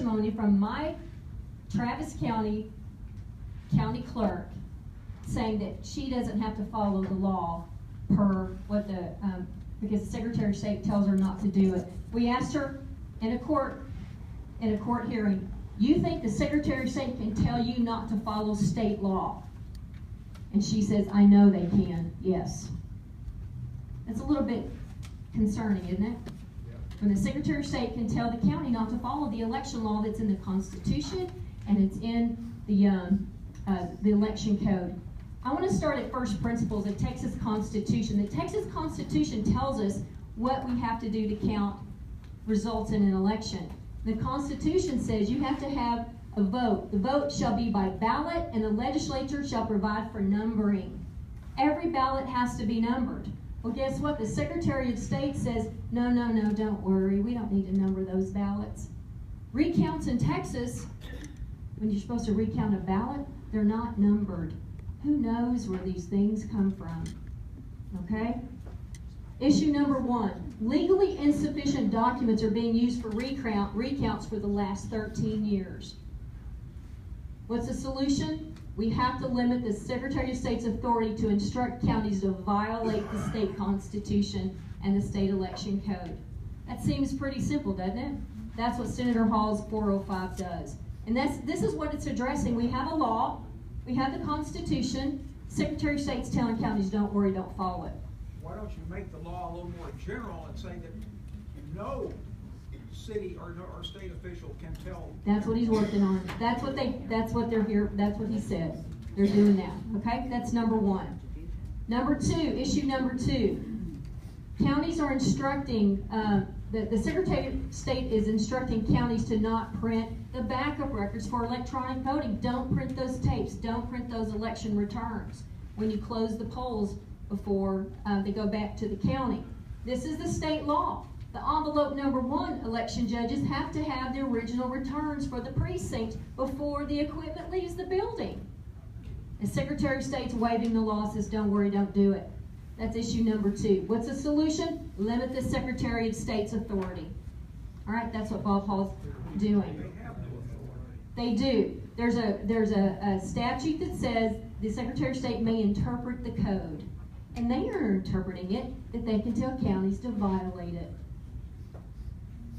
testimony from my Travis County clerk saying that she doesn't have to follow the law per what the because the Secretary of State tells her not to do it. We asked her in a court hearing, you think the Secretary of State can tell you not to follow state law? And she says, I know they can, yes. That's a little bit concerning, isn't it? When the Secretary of State can tell the county not to follow the election law that's in the Constitution and it's in the election code. I want to start at first principles, the Texas Constitution. The Texas Constitution tells us what we have to do to count results in an election. The Constitution says you have to have a vote. The vote shall be by ballot, and the legislature shall provide for numbering. Every ballot has to be numbered. Well, guess what? The Secretary of State says, no, don't worry. We don't need to number those ballots. Recounts in Texas, when you're supposed to recount a ballot, they're not numbered. Who knows where these things come from? Okay? Issue number 1. Legally insufficient documents are being used for recounts for the last 13 years. What's the solution? We have to limit the Secretary of State's authority to instruct counties to violate the state constitution and the state election code. That seems pretty simple, doesn't it? That's what Senator Hall's 405 does. And this is what it's addressing. We have a law. We have the Constitution. Secretary of State's telling counties, don't worry, don't follow it. Why don't you make the law a little more general and say that no city or state official can tell? That's what he's working on. That's what they're here. That's what he said. They're doing that. Okay, that's number 1. Number 2, issue number 2. Counties are instructing. The Secretary of State is instructing counties to not print the backup records for electronic voting. Don't print those tapes. Don't print those election returns when you close the polls before they go back to the county. This is the state law. The envelope number 1 election judges have to have the original returns for the precinct before the equipment leaves the building. The Secretary of State's waiving the law, says don't worry, don't do it. That's issue number 2. What's the solution? Limit the Secretary of State's authority. All right, that's what Bob Hall's doing. They do. There's a statute that says the Secretary of State may interpret the code. And they are interpreting it that they can tell counties to violate it.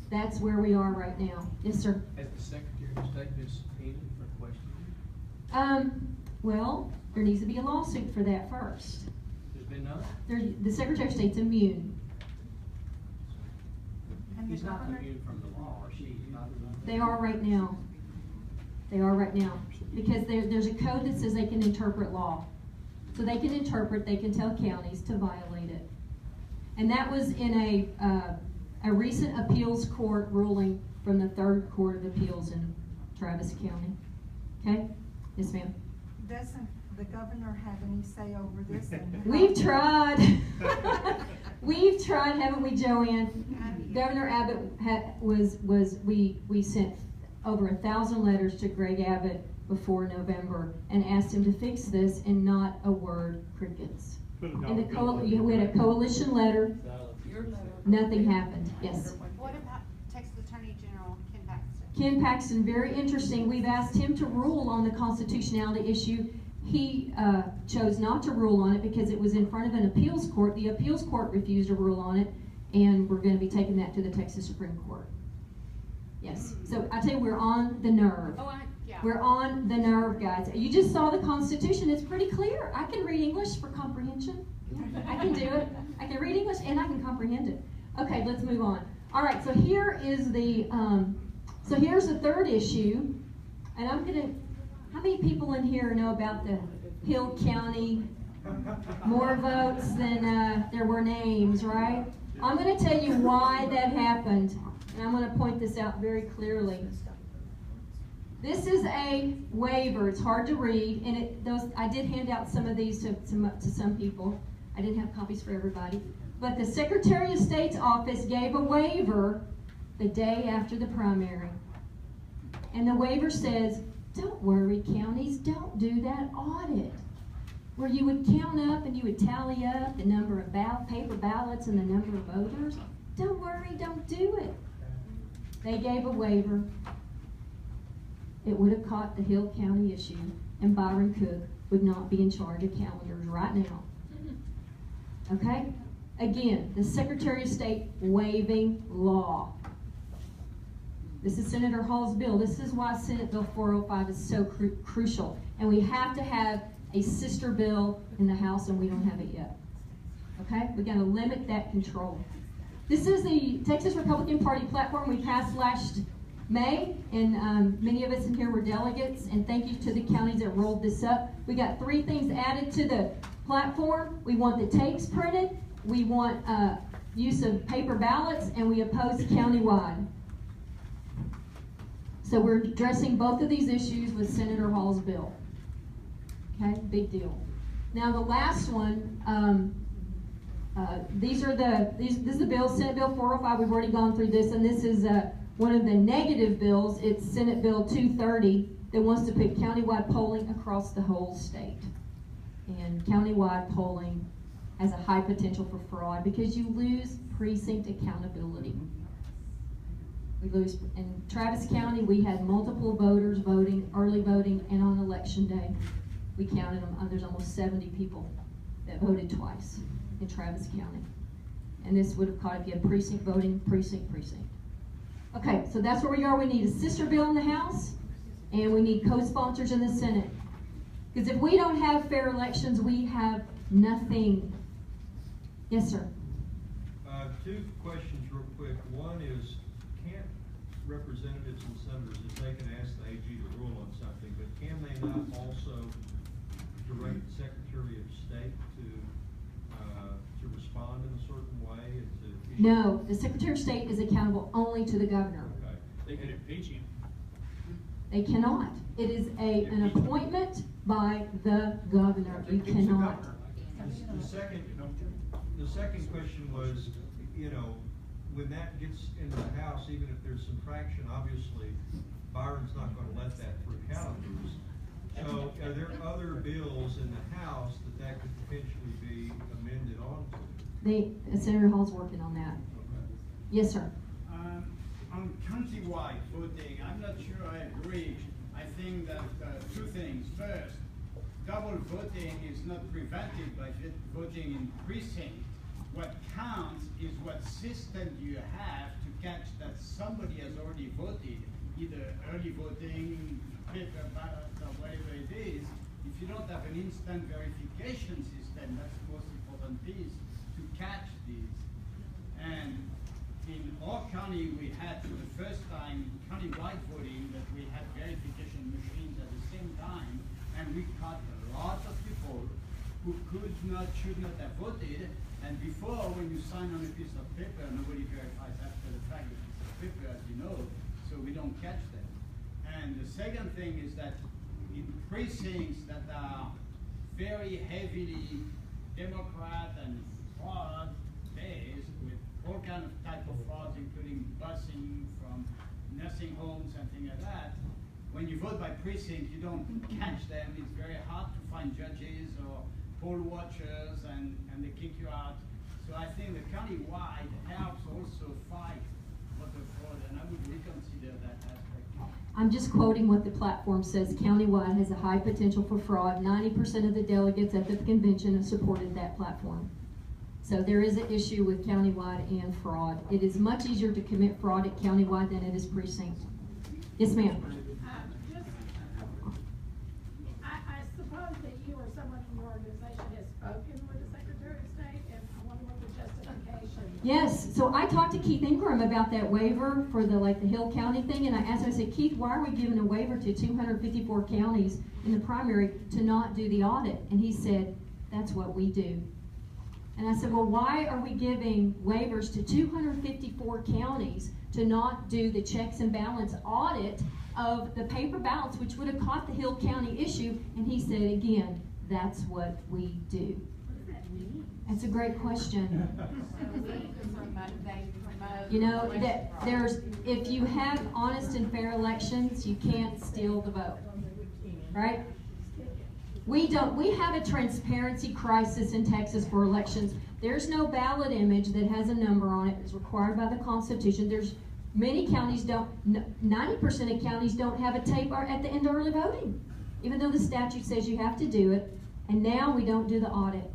That's where we are right now. Yes, sir? Has the Secretary of State been subpoenaed for questioning? Well, there needs to be a lawsuit for that first. There's been none? The Secretary of State's immune. He's not immune from the law, or she's not immune. They are right now. They are right now. Because there's a code that says they can interpret law. So they can interpret, they can tell counties to violate it. And that was in a recent appeals court ruling from the 3rd Court of Appeals in Travis County. Okay? Yes, ma'am. Doesn't the governor have any say over this? We've tried. We've tried, haven't we, Joanne? Governor Abbott we sent over 1,000 letters to Greg Abbott before November and asked him to fix this, and not a word, crickets. And we had a coalition letter. Nothing happened. Yes. What about Texas Attorney General Ken Paxton? Ken Paxton, very interesting. We've asked him to rule on the constitutionality issue. He chose not to rule on it because it was in front of an appeals court. The appeals court refused to rule on it, and we're going to be taking that to the Texas Supreme Court. Yes. So I tell you, we're on the nerve. Yeah. We're on the nerve, guys. You just saw the Constitution. It's pretty clear. I can read English for comprehension. I can do it. I can read English and I can comprehend it. Okay, let's move on. All right, so here is the, here's the 3rd issue. And I'm going to, how many people in here know about the Hill County, more votes than there were names, right? I'm going to tell you why that happened. And I'm going to point this out very clearly. This is a waiver. It's hard to read, and I did hand out some of these to some people. I didn't have copies for everybody. But the Secretary of State's office gave a waiver the day after the primary. And the waiver says, don't worry, counties, don't do that audit. Where you would count up and you would tally up the number of paper ballots and the number of voters. Don't worry, don't do it. They gave a waiver. it would have caught the Hill County issue, and Byron Cook would not be in charge of calendars right now. Okay? Again, the Secretary of State waiving law. This is Senator Hall's bill. This is why Senate Bill 405 is so crucial. And we have to have a sister bill in the House, and we don't have it yet. Okay? We've got to limit that control. This is the Texas Republican Party platform we passed last May, and many of us in here were delegates, and thank you to the counties that rolled this up. We got 3 things added to the platform. We want the tapes printed, we want use of paper ballots, and we oppose countywide. So we're addressing both of these issues with Senator Hall's bill. Okay, big deal. Now the last one, this is the bill, Senate Bill 405. We've already gone through this, and this is one of the negative bills. It's Senate Bill 230 that wants to put countywide polling across the whole state. And countywide polling has a high potential for fraud because you lose precinct accountability. We lose in Travis County. We had multiple voters voting, early voting, and on election day, we counted them. There's almost 70 people that voted twice in Travis County, and this would have caught if you had precinct voting, precinct. Okay, so that's where we are. We need a sister bill in the House, and we need co-sponsors in the Senate. Because if we don't have fair elections, we have nothing. Yes, sir. 2 questions real quick. One is, can't representatives and senators, if they can ask the AG to rule on something, but can they not also direct the Secretary of State to respond in a certain way? And to issue? No, the Secretary of State is accountable only to the governor. Okay. They could impeach him. They cannot. It is an appointment by the governor. You cannot. The second question was, when that gets into the House, even if there's some traction, obviously, Byron's not going to let that through calendars. So are there other bills in the House that could potentially be amended onto? Senator Hall's working on that. Okay. Yes, sir. On countywide voting, I'm not sure I agree. I think that 2 things. First, double voting is not prevented by voting in precinct. What counts is what system you have to catch that somebody has already voted, either early voting, paper ballot, or whatever it is. If you don't have an instant verification system, that's the most important piece to catch these. And in our county, we had for the first time countywide voting that we had verification machines at the same time, and we caught a lot of people who should not have voted. And before, when you sign on a piece of paper, nobody verifies after the fact the piece of paper, as you know, so we don't catch them. And the second thing is that in precincts that are very heavily Democrat and fraud based, with all kind of type of frauds, including busing from nursing homes and things like that, when you vote by precinct, you don't catch them. It's very hard to find judges or poll watchers, and they kick you out. So I think the county-wide helps also fight voter fraud, and I would reconsider that aspect. I'm just quoting what the platform says. Countywide has a high potential for fraud. 90% of the delegates at the convention have supported that platform. So there is an issue with countywide and fraud. It is much easier to commit fraud at countywide than it is precinct. Yes, ma'am. I suppose that you or someone from your organization has spoken with the Secretary of State, and I wonder what the justification. Yes, so I talked to Keith Ingram about that waiver for the Hill County thing, and I asked him, I said, Keith, why are we giving a waiver to 254 counties in the primary to not do the audit? And he said, that's what we do. And I said, well, why are we giving waivers to 254 counties to not do the checks and balance audit of the paper ballots, which would have caught the Hill County issue? And he said, again, that's what we do. What does that mean? That's a great question. They You know, that if you have honest and fair elections, you can't steal the vote, right? We have a transparency crisis in Texas for elections. There's no ballot image that has a number on it. It's required by the Constitution. Many counties don't, 90% of counties don't have a tape at the end of early voting, even though the statute says you have to do it, and now we don't do the audit.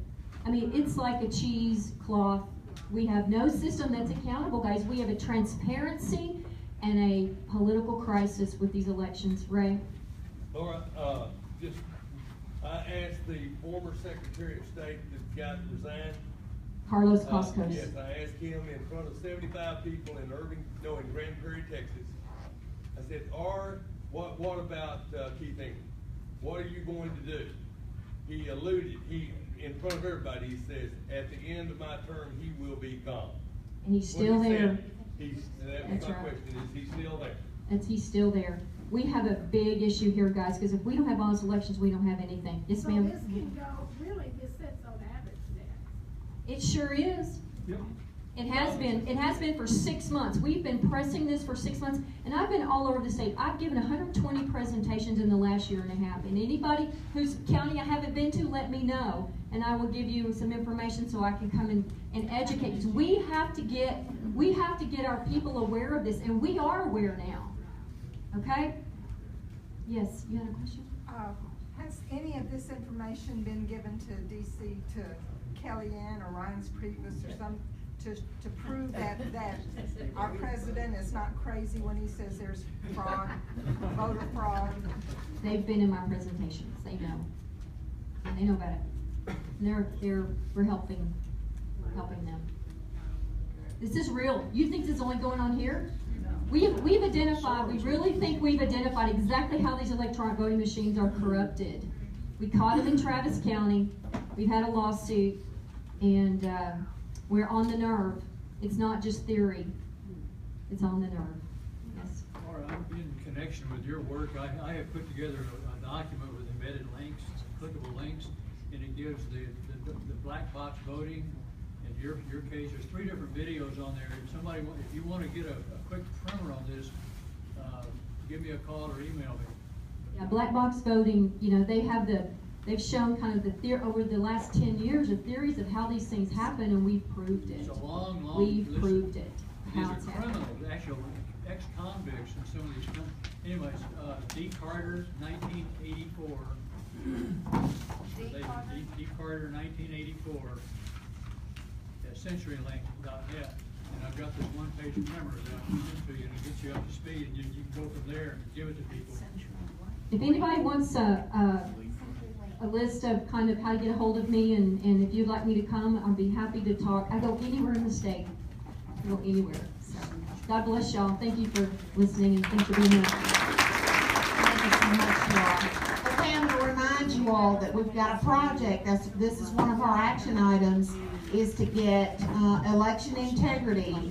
I mean, it's like a cheesecloth. We have no system that's accountable, guys. We have a transparency and a political crisis with these elections. Ray? Laura, I asked the former Secretary of State, the guy that resigned. Carlos Coscos. Yes, I asked him in front of 75 people in in Grand Prairie, Texas. I said, what about Keith Ingram? What are you going to do? He alluded, in front of everybody, he says, at the end of my term, he will be gone. And he's still there. That was my question, is he still there? He's still there. We have a big issue here, guys, because if we don't have honest elections, we don't have anything. Yes, ma'am? So this can go, really, this sits on average now. It sure is. Yep. It has been for 6 months. We've been pressing this for 6 months, and I've been all over the state. I've given 120 presentations in the last year and a half, and anybody whose county I haven't been to, let me know, and I will give you some information so I can come and educate. Because we have to get our people aware of this, and we are aware now. Okay? Yes, you had a question? Has any of this information been given to DC, to Kellyanne or Ryan's Priebus or some, to prove that our president is not crazy when he says there's fraud, voter fraud? They've been in my presentations. They know. They know about it. And we're helping them. This is real. You think this is only going on here? We've identified, we really think we've identified exactly how these electronic voting machines are corrupted. We caught them in Travis County. We've had a lawsuit, and we're on the nerve. It's not just theory. It's on the nerve. Yes. Laura, in connection with your work, I have put together a document with embedded links, clickable links, and it gives the black box voting. In your case, there's 3 different videos on there. If you want to get a quick primer on this, give me a call or email me. Yeah, black box voting, they've shown kind of over the last 10 years of theories of how these things happen, and we've proved it. It's a long We've list. proved it. These How are it's happened. criminals, actual ex-convicts in some of these. Anyways, D. Carter, 1984. D. Carter, 1984. CenturyLink.net, and I've got this one-page primer that I can send to you, and it gets you up to speed, and you can go from there and give it to people. If anybody wants a list of kind of how to get a hold of me, and if you'd like me to come, I'd be happy to talk. I go anywhere in the state. I go anywhere. So, God bless y'all. Thank you for listening, and thanks for being here. Thank you so much, y'all. Okay, I'm going to remind you all that we've got a project. This is one of our action items, is to get election integrity